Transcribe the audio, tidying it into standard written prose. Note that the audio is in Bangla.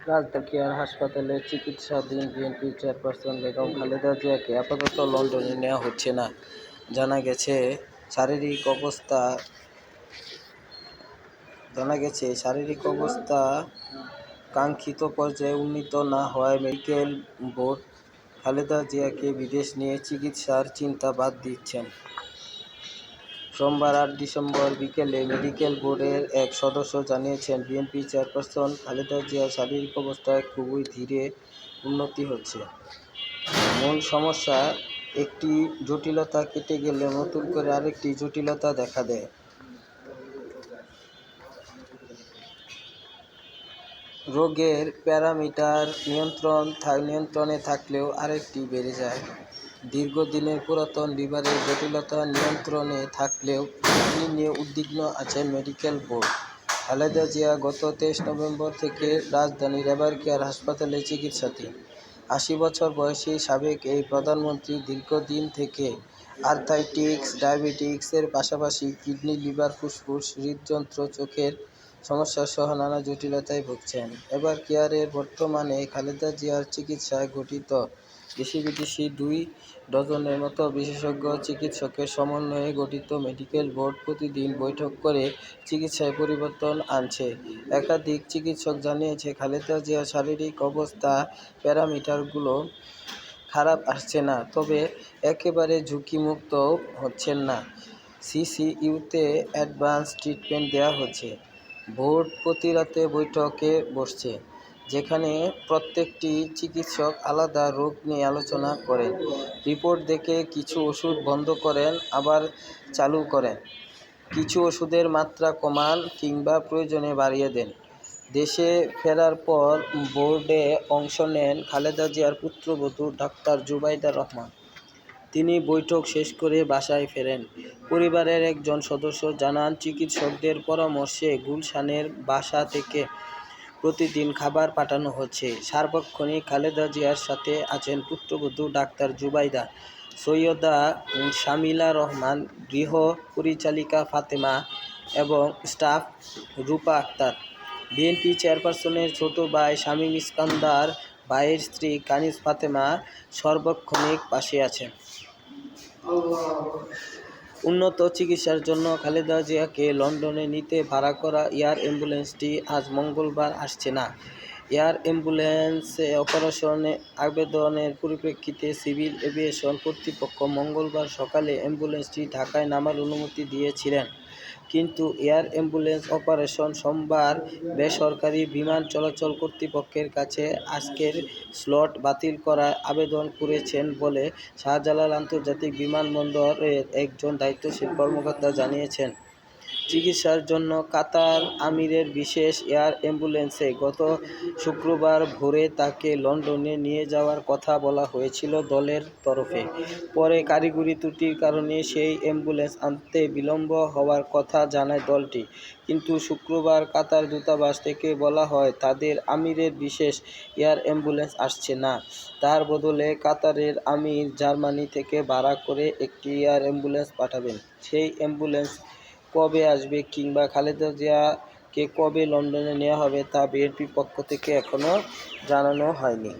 রাজধানী কেয়ার হাসপাতালে চিকিৎসাধীন বিএনপি চেয়ারপারসন বেগম খালেদা জিয়াকে আপাতত লন্ডনে নেওয়া হচ্ছে না। জানা গেছে, শারীরিক অবস্থা কাঙ্ক্ষিত পর্যায়ে উন্নীত না হওয়ায় মেডিকেল বোর্ড খালেদা জিয়াকে বিদেশ নিয়ে চিকিৎসার চিন্তা বাদ দিচ্ছেন। সোমবার ৮ ডিসেম্বর বিকেলে মেডিকেল বোর্ডের এক সদস্য জানিয়েছেন, বিএনপি চেয়ারপারসন খালেদা জিয়ার শারীরিক অবস্থায় খুবই ধীরে উন্নতি হচ্ছে। মূল সমস্যা, একটি জটিলতা কেটে গেলে নতুন করে আরেকটি জটিলতা দেখা দেয়। রোগের প্যারামিটার নিয়ন্ত্রণে থাকলেও আরেকটি বেড়ে যায়। দীর্ঘদিনের পুরাতন লিভারের জটিলতা নিয়ন্ত্রণে থাকলেও কিডনি নিয়ে উদ্বিগ্ন আছেন মেডিকেল বোর্ড। খালেদা জিয়া গত ২৩ নভেম্বর থেকে রাজধানীর এভারকেয়ার হাসপাতালে চিকিৎসাধীন। ৮০ বছর বয়সী সাবেক এই প্রধানমন্ত্রী দীর্ঘদিন থেকে আর্থ্রাইটিস, ডায়াবেটিসের পাশাপাশি কিডনি, লিভার, ফুসফুস, হৃদযন্ত্র, চোখের সমস্যাসহ নানা জটিলতায় ভুগছেন। এভারকেয়ারের বর্তমানে খালেদা জিয়ার চিকিৎসায় গঠিত দেশি-বিদেশি ২ ডজনের মতো বিশেষজ্ঞ চিকিৎসকের সমন্বয়ে গঠিত মেডিকেল বোর্ড প্রতিদিন বৈঠক করে চিকিৎসায় পরিবর্তন আনছে। একাধিক চিকিৎসক জানিয়েছে, খালেদা জিয়ার শারীরিক অবস্থা প্যারামিটারগুলো খারাপ আসছে না, তবে একেবারে ঝুঁকিমুক্ত হচ্ছেন না। সিসিইউতে অ্যাডভান্স ট্রিটমেন্ট দেওয়া হচ্ছে। বোর্ড প্রতি রাতে বৈঠকে বসছে, যেখানে প্রত্যেকটি চিকিৎসক আলাদা রোগ নিয়ে আলোচনা করেন। রিপোর্ট দেখে কিছু ওষুধ বন্ধ করেন, আবার চালু করেন। কিছু ওষুধের মাত্রা কমান কিংবা প্রয়োজনে বাড়িয়ে দেন। দেশে ফেরার পর বোর্ডে অংশ নেন খালেদা জিয়ার পুত্রবধূ ডাক্তার জুবাইদা রহমান। তিনি বৈঠক শেষ করে বাসায় ফেরেন। পরিবারের একজন সদস্য জানান, চিকিৎসকদের পরামর্শে গুলশানের বাসা থেকে প্রতিদিন খাবার পাঠানো হচ্ছে। সার্বক্ষণিক খালেদা জিয়ার সাথে আছেন পুত্রবধূ ডাক্তার জুবাইদা, সৈয়দা শামিলা রহমান, গৃহ পরিচালিকা ফাতেমা এবং স্টাফ রূপা আক্তার। বিএনপি চেয়ারপারসনের ছোট ভাই শামীম ইস্কান্দার, ভাইয়ের স্ত্রী কানিজ ফাতেমা সর্বক্ষণিক পাশে আছেন। উন্নত চিকিৎসার জন্য খালেদা জিয়াকে লন্ডনে নিতে ভাড়া করা এয়ার অ্যাম্বুলেন্সটি আজ মঙ্গলবার আসছে না। এয়ার অ্যাম্বুলেন্স অপারেশনে আবেদনের পরিপ্রেক্ষিতে সিভিল এভিয়েশন কর্তৃপক্ষ মঙ্গলবার সকালে অ্যাম্বুলেন্সটি ঢাকায় নামার অনুমতি দিয়েছিলেন। কিন্তু এয়ার অ্যাম্বুলেন্স অপারেশন সোমবার বেসরকারি বিমান চলাচল কর্তৃপক্ষের কাছে আজকের স্লট বাতিল করার আবেদন করেছেন বলে শাহজালাল আন্তর্জাতিক বিমানবন্দরের একজন দায়িত্বশীল কর্মকর্তা জানিয়েছেন। চিকিৎসার জন্য কাতার আমিরের বিশেষ এয়ার অ্যাম্বুলেন্সে গত শুক্রবার ভোরে তাকে লন্ডনে নিয়ে যাওয়ার কথা বলা হয়েছিল দলের তরফে। পরে কারিগরি ত্রুটির কারণে সেই অ্যাম্বুলেন্স আনতে বিলম্ব হওয়ার কথা জানায় দলটি। কিন্তু শুক্রবার কাতার দূতাবাস থেকে বলা হয়, তাদের আমিরের বিশেষ এয়ার অ্যাম্বুলেন্স আসছে না। তার বদলে কাতারের আমির জার্মানি থেকে ভাড়া করে একটি এয়ার অ্যাম্বুলেন্স পাঠাবেন। সেই অ্যাম্বুলেন্স কবে আসবে কিংবা খালেদা জিয়াকে কবে লন্ডনে নেওয়া হবে তা বিএনপির পক্ষ থেকে এখনো জানানো হয়নি।